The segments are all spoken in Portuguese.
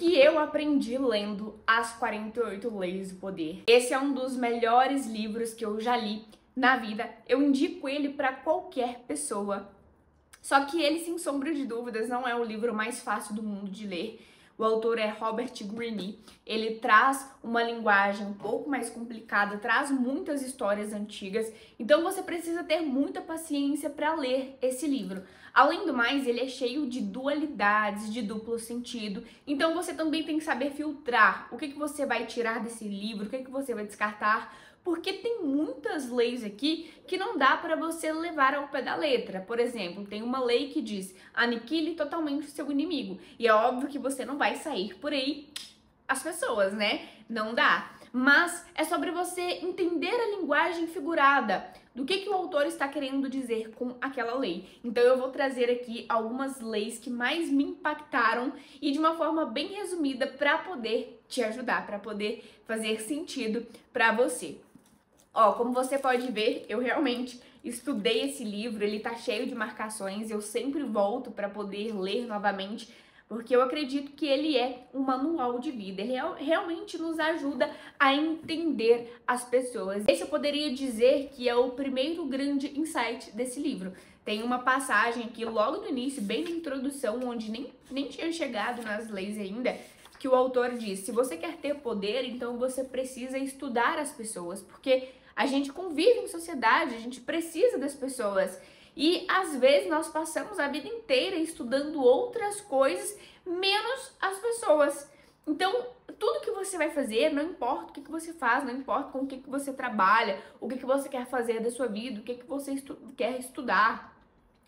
que eu aprendi lendo As 48 Leis do Poder. Esse é um dos melhores livros que eu já li na vida. Eu indico ele para qualquer pessoa. Só que ele, sem sombra de dúvidas, não é o livro mais fácil do mundo de ler. O autor é Robert Greene. Ele traz uma linguagem um pouco mais complicada, traz muitas histórias antigas, então você precisa ter muita paciência para ler esse livro. Além do mais, ele é cheio de dualidades, de duplo sentido, então você também tem que saber filtrar o que você vai tirar desse livro, o que você vai descartar, porque tem muitas leis aqui que não dá para você levar ao pé da letra. Por exemplo, tem uma lei que diz: aniquile totalmente o seu inimigo. E é óbvio que você não vai sair por aí as pessoas, né? Não dá. Mas é sobre você entender a linguagem figurada, do que o autor está querendo dizer com aquela lei. Então eu vou trazer aqui algumas leis que mais me impactaram e de uma forma bem resumida para poder te ajudar, para poder fazer sentido para você. Ó, como você pode ver, eu realmente estudei esse livro, ele tá cheio de marcações, eu sempre volto para poder ler novamente, porque eu acredito que ele é um manual de vida, ele realmente nos ajuda a entender as pessoas. Esse eu poderia dizer que é o primeiro grande insight desse livro. Tem uma passagem aqui logo no início, bem na introdução, onde nem tinha chegado nas leis ainda, que o autor diz: se você quer ter poder, então você precisa estudar as pessoas, porque a gente convive em sociedade, a gente precisa das pessoas. E às vezes nós passamos a vida inteira estudando outras coisas, menos as pessoas. Então, tudo que você vai fazer, não importa o que você faz, não importa com o que você trabalha, o que você quer fazer da sua vida, o que você quer estudar,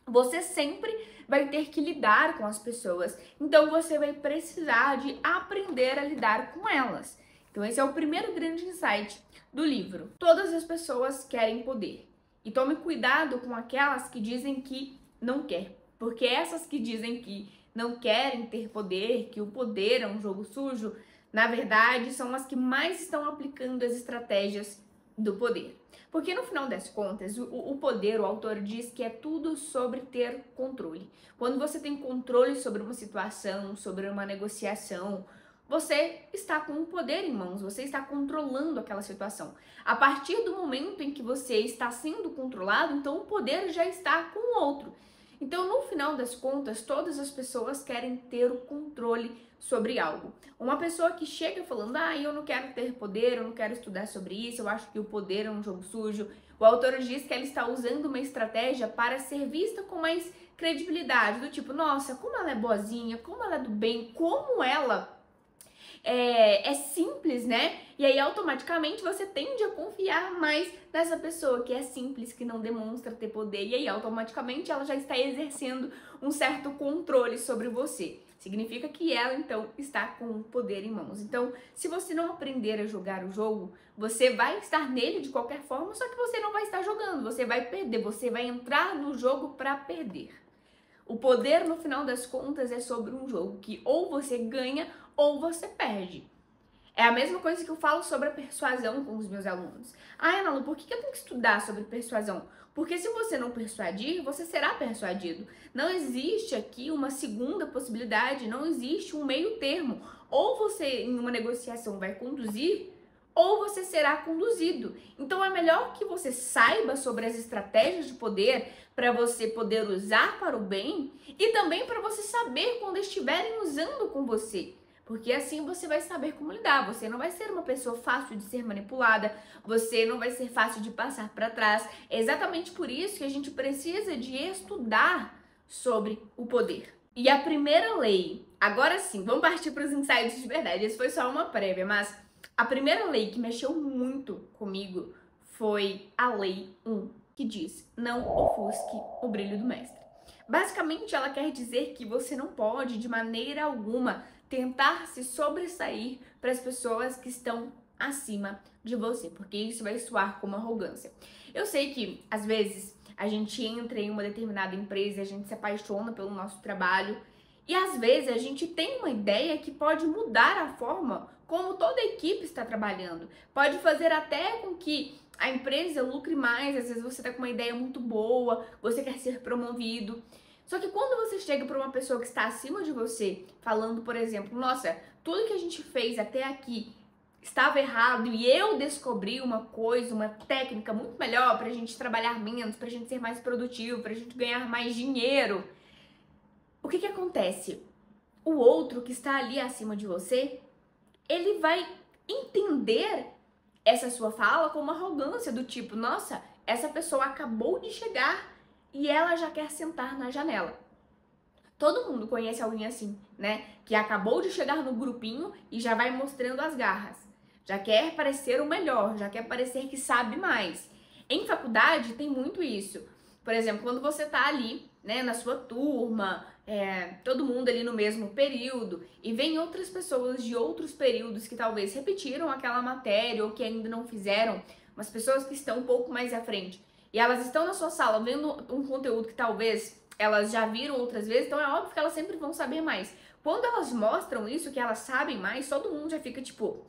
você sempre vai ter que lidar com as pessoas. Então, você vai precisar de aprender a lidar com elas. Então, esse é o primeiro grande insight do livro. Todas as pessoas querem poder. E tome cuidado com aquelas que dizem que não quer. Porque essas que dizem que não querem ter poder, que o poder é um jogo sujo, na verdade, são as que mais estão aplicando as estratégias do poder. Porque no final das contas, o poder, o autor diz que é tudo sobre ter controle. Quando você tem controle sobre uma situação, sobre uma negociação, você está com o poder em mãos, você está controlando aquela situação. A partir do momento em que você está sendo controlado, então o poder já está com o outro. Então, no final das contas, todas as pessoas querem ter o controle sobre algo. Uma pessoa que chega falando: eu não quero ter poder, eu não quero estudar sobre isso, eu acho que o poder é um jogo sujo. O autor diz que ela está usando uma estratégia para ser vista com mais credibilidade, do tipo: nossa, como ela é boazinha, como ela é do bem, como ela é simples, né? E aí automaticamente você tende a confiar mais nessa pessoa que é simples, que não demonstra ter poder, e aí automaticamente ela já está exercendo um certo controle sobre você. Significa que ela então está com o poder em mãos. Então, se você não aprender a jogar o jogo, você vai estar nele de qualquer forma, só que você não vai estar jogando, você vai perder, você vai entrar no jogo para perder. O poder, no final das contas, é sobre um jogo que ou você ganha ou você perde. É a mesma coisa que eu falo sobre a persuasão com os meus alunos. Ana Lu, por que eu tenho que estudar sobre persuasão? Porque se você não persuadir, você será persuadido. Não existe aqui uma segunda possibilidade, não existe um meio termo. Ou você, em uma negociação, vai conduzir, ou você será conduzido. Então é melhor que você saiba sobre as estratégias de poder para você poder usar para o bem e também para você saber quando estiverem usando com você. Porque assim você vai saber como lidar, você não vai ser uma pessoa fácil de ser manipulada, você não vai ser fácil de passar para trás. É exatamente por isso que a gente precisa de estudar sobre o poder. E a primeira lei, agora sim, vamos partir para os insights de verdade, esse foi só uma prévia, mas a primeira lei que mexeu muito comigo foi a Lei 1, que diz: não ofusque o brilho do mestre. Basicamente, ela quer dizer que você não pode, de maneira alguma, tentar se sobressair para as pessoas que estão acima de você, porque isso vai soar como arrogância. Eu sei que, às vezes, a gente entra em uma determinada empresa e a gente se apaixona pelo nosso trabalho e, às vezes, a gente tem uma ideia que pode mudar a forma como toda a equipe está trabalhando. Pode fazer até com que a empresa lucre mais, às vezes você está com uma ideia muito boa, você quer ser promovido. Só que quando você chega para uma pessoa que está acima de você, falando, por exemplo, nossa, tudo que a gente fez até aqui estava errado e eu descobri uma coisa, uma técnica muito melhor pra gente trabalhar menos, pra gente ser mais produtivo, pra gente ganhar mais dinheiro. O que acontece? O outro que está ali acima de você, ele vai entender essa sua fala como arrogância, do tipo, nossa, essa pessoa acabou de chegar e ela já quer sentar na janela. Todo mundo conhece alguém assim, né? Que acabou de chegar no grupinho e já vai mostrando as garras. Já quer parecer o melhor, já quer parecer que sabe mais. Em faculdade tem muito isso. Por exemplo, quando você tá ali, né, na sua turma, todo mundo ali no mesmo período, e vem outras pessoas de outros períodos que talvez repetiram aquela matéria ou que ainda não fizeram, umas pessoas que estão um pouco mais à frente, e elas estão na sua sala vendo um conteúdo que talvez elas já viram outras vezes, então é óbvio que elas sempre vão saber mais. Quando elas mostram isso, que elas sabem mais, todo mundo já fica tipo,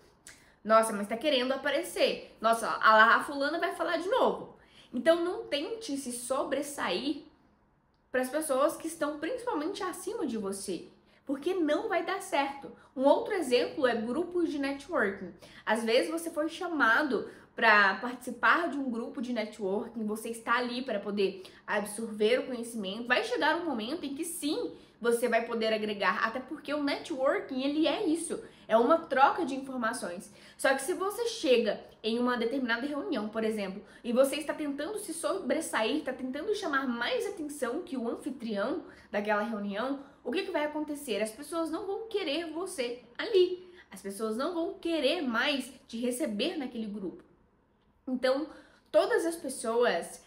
nossa, mas tá querendo aparecer. Nossa, a fulana vai falar de novo. Então não tente se sobressair para as pessoas que estão principalmente acima de você, porque não vai dar certo. Um outro exemplo é grupos de networking. Às vezes você foi chamado para participar de um grupo de networking, você está ali para poder absorver o conhecimento. Vai chegar um momento em que sim, você vai poder agregar, até porque o networking, ele é isso, é uma troca de informações. Só que se você chega em uma determinada reunião, por exemplo, e você está tentando se sobressair, está tentando chamar mais atenção que o anfitrião daquela reunião, o que vai acontecer? As pessoas não vão querer você ali. As pessoas não vão querer mais te receber naquele grupo. Então, todas as pessoas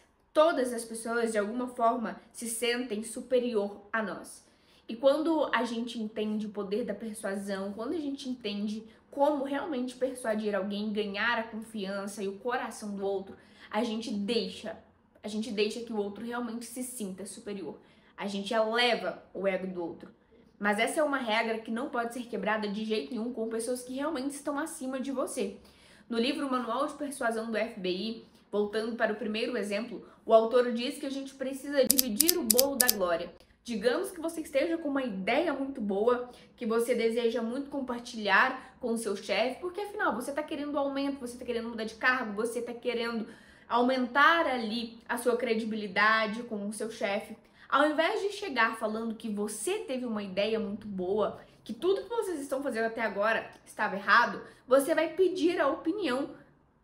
de alguma forma se sentem superior a nós. E quando a gente entende o poder da persuasão, quando a gente entende como realmente persuadir alguém, ganhar a confiança e o coração do outro, a gente deixa que o outro realmente se sinta superior. A gente eleva o ego do outro. Mas essa é uma regra que não pode ser quebrada de jeito nenhum com pessoas que realmente estão acima de você. No livro Manual de Persuasão do FBI, voltando para o primeiro exemplo, o autor diz que a gente precisa dividir o bolo da glória. Digamos que você esteja com uma ideia muito boa, que você deseja muito compartilhar com o seu chefe, porque afinal você está querendo aumento, você está querendo mudar de cargo, você está querendo aumentar ali a sua credibilidade com o seu chefe. Ao invés de chegar falando que você teve uma ideia muito boa, que tudo que vocês estão fazendo até agora estava errado, você vai pedir a opinião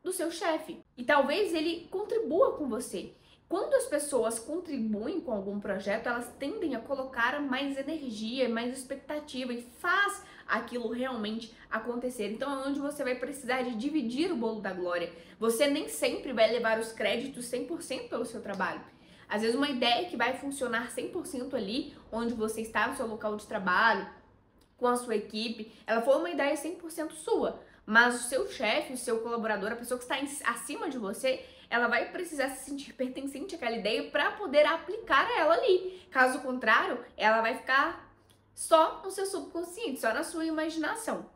do seu chefe. E talvez ele contribua com você. Quando as pessoas contribuem com algum projeto, elas tendem a colocar mais energia, mais expectativa e faz aquilo realmente acontecer. Então é onde você vai precisar de dividir o bolo da glória. Você nem sempre vai levar os créditos 100% pelo seu trabalho. Às vezes uma ideia que vai funcionar 100% ali, onde você está no seu local de trabalho, com a sua equipe, ela foi uma ideia 100% sua. Mas o seu chefe, o seu colaborador, a pessoa que está acima de você, ela vai precisar se sentir pertencente àquela ideia para poder aplicar ela ali. Caso contrário, ela vai ficar só no seu subconsciente, só na sua imaginação.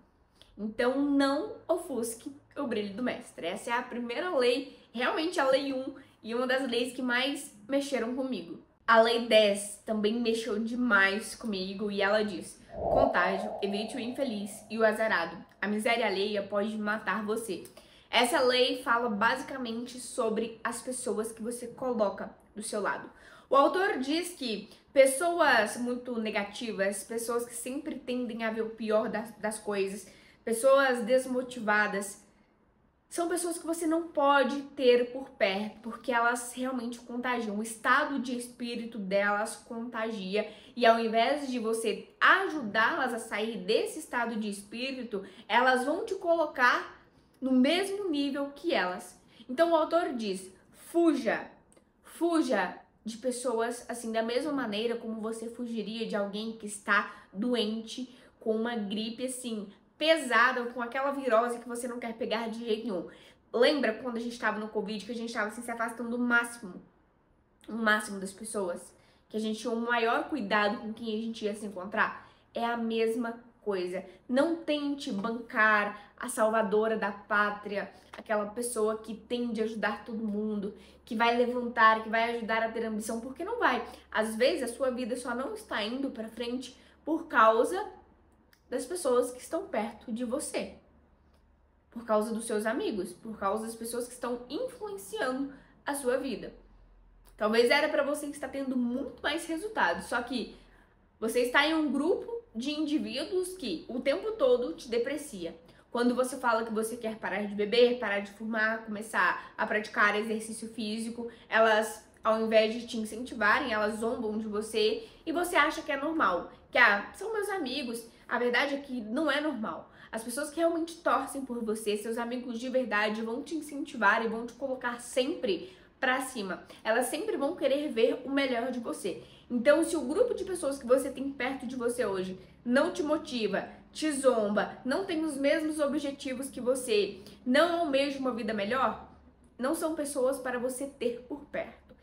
Então, não ofusque o brilho do mestre. Essa é a primeira lei, realmente a lei 1, e uma das leis que mais mexeram comigo. A lei 10 também mexeu demais comigo e ela diz: contágio, evite o infeliz e o azarado. A miséria alheia pode matar você. Essa lei fala basicamente sobre as pessoas que você coloca do seu lado. O autor diz que pessoas muito negativas, pessoas que sempre tendem a ver o pior das coisas, pessoas desmotivadas, são pessoas que você não pode ter por perto, porque elas realmente contagiam. O estado de espírito delas contagia. E ao invés de você ajudá-las a sair desse estado de espírito, elas vão te colocar no mesmo nível que elas. Então o autor diz: fuja de pessoas assim, da mesma maneira como você fugiria de alguém que está doente, com uma gripe assim, pesada, com aquela virose que você não quer pegar de jeito nenhum. Lembra quando a gente estava no Covid, que a gente estava assim, se afastando o máximo das pessoas? Que a gente tinha um maior cuidado com quem a gente ia se encontrar? É a mesma coisa. Não tente bancar a salvadora da pátria, aquela pessoa que tende a ajudar todo mundo, que vai levantar, que vai ajudar a ter ambição, porque não vai. Às vezes a sua vida só não está indo para frente por causa das pessoas que estão perto de você. Por causa dos seus amigos, por causa das pessoas que estão influenciando a sua vida. Talvez era para você que está tendo muito mais resultados, só que você está em um grupo de indivíduos que o tempo todo te deprecia. Quando você fala que você quer parar de beber, parar de fumar, começar a praticar exercício físico, elas, ao invés de te incentivarem, elas zombam de você e você acha que é normal, que são meus amigos. A verdade é que não é normal. As pessoas que realmente torcem por você, seus amigos de verdade, vão te incentivar e vão te colocar sempre pra cima. Elas sempre vão querer ver o melhor de você. Então, se o grupo de pessoas que você tem perto de você hoje não te motiva, te zomba, não tem os mesmos objetivos que você, não almeja uma vida melhor, não são pessoas para você ter por perto.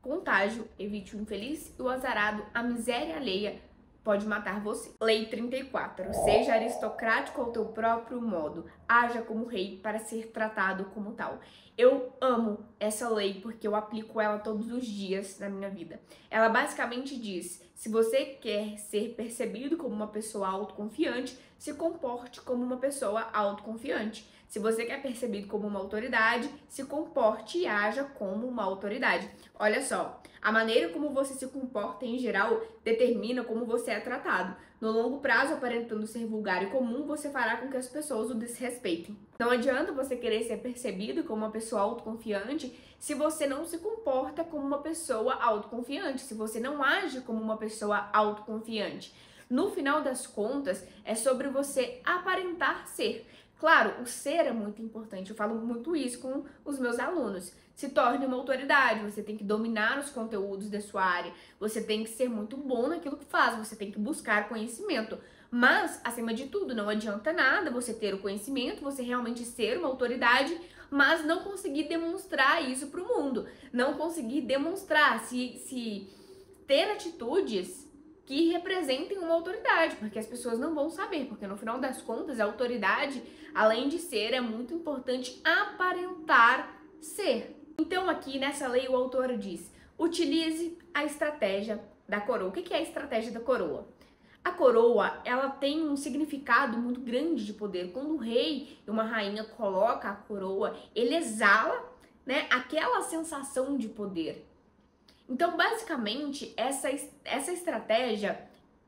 Contágio, evite o infeliz e o azarado, a miséria alheia pode matar você. Lei 34. Seja aristocrático ao teu próprio modo. Haja como rei para ser tratado como tal. Eu amo essa lei porque eu aplico ela todos os dias na minha vida. Ela basicamente diz: se você quer ser percebido como uma pessoa autoconfiante, se comporte como uma pessoa autoconfiante. Se você quer ser percebido como uma autoridade, se comporte e haja como uma autoridade. Olha só, a maneira como você se comporta em geral determina como você é tratado. No longo prazo, aparentando ser vulgar e comum, você fará com que as pessoas o desrespeitem. Não adianta você querer ser percebido como uma pessoa autoconfiante se você não se comporta como uma pessoa autoconfiante, se você não age como uma pessoa autoconfiante. No final das contas, é sobre você aparentar ser. Claro, o ser é muito importante, eu falo muito isso com os meus alunos. Se torne uma autoridade, você tem que dominar os conteúdos da sua área, você tem que ser muito bom naquilo que faz, você tem que buscar conhecimento. Mas, acima de tudo, não adianta nada você ter o conhecimento, você realmente ser uma autoridade, mas não conseguir demonstrar isso para o mundo. Não conseguir demonstrar, se ter atitudes que representem uma autoridade, porque as pessoas não vão saber, porque no final das contas a autoridade, além de ser, é muito importante aparentar ser. Então aqui nessa lei o autor diz: utilize a estratégia da coroa. O que é a estratégia da coroa? A coroa, ela tem um significado muito grande de poder. Quando o rei e uma rainha colocam a coroa, ele exala, né, aquela sensação de poder. Então, basicamente, essa estratégia,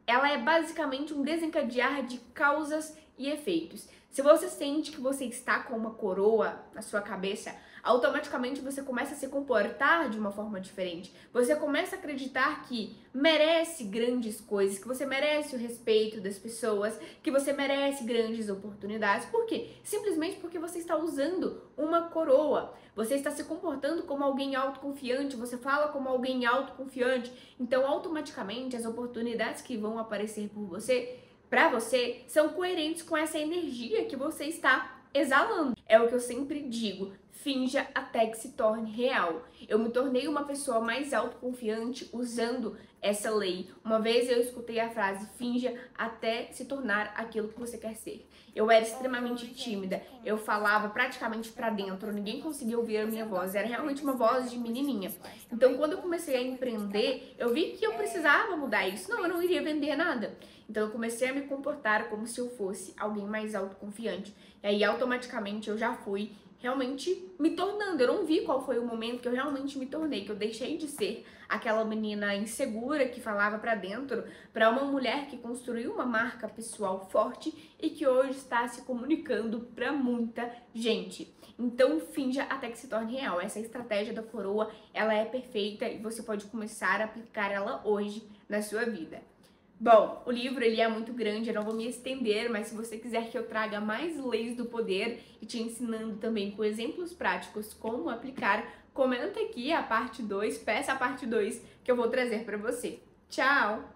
ela é basicamente um desencadear de causas e efeitos. Se você sente que você está com uma coroa na sua cabeça, automaticamente você começa a se comportar de uma forma diferente. Você começa a acreditar que merece grandes coisas, que você merece o respeito das pessoas, que você merece grandes oportunidades. Por quê? Simplesmente porque você está usando uma coroa. Você está se comportando como alguém autoconfiante, você fala como alguém autoconfiante. Então, automaticamente, as oportunidades que vão aparecer por você, para você, são coerentes com essa energia que você está exalando. É o que eu sempre digo: finja até que se torne real. Eu me tornei uma pessoa mais autoconfiante usando essa lei. Uma vez eu escutei a frase: finja até se tornar aquilo que você quer ser. Eu era extremamente tímida, eu falava praticamente pra dentro, ninguém conseguia ouvir a minha voz, era realmente uma voz de menininha. Então, quando eu comecei a empreender, eu vi que eu precisava mudar isso, senão eu não iria vender nada. Então, eu comecei a me comportar como se eu fosse alguém mais autoconfiante. E aí, automaticamente, eu já fui realmente me tornando. Eu não vi qual foi o momento que eu realmente me tornei, que eu deixei de ser aquela menina insegura que falava pra dentro, para uma mulher que construiu uma marca pessoal forte e que hoje está se comunicando para muita gente. Então, finja até que se torne real. Essa estratégia da coroa, ela é perfeita e você pode começar a aplicar ela hoje na sua vida. Bom, o livro ele é muito grande, eu não vou me estender, mas se você quiser que eu traga mais leis do poder e te ensinando também com exemplos práticos como aplicar, comenta aqui a parte 2, peça a parte 2 que eu vou trazer para você. Tchau!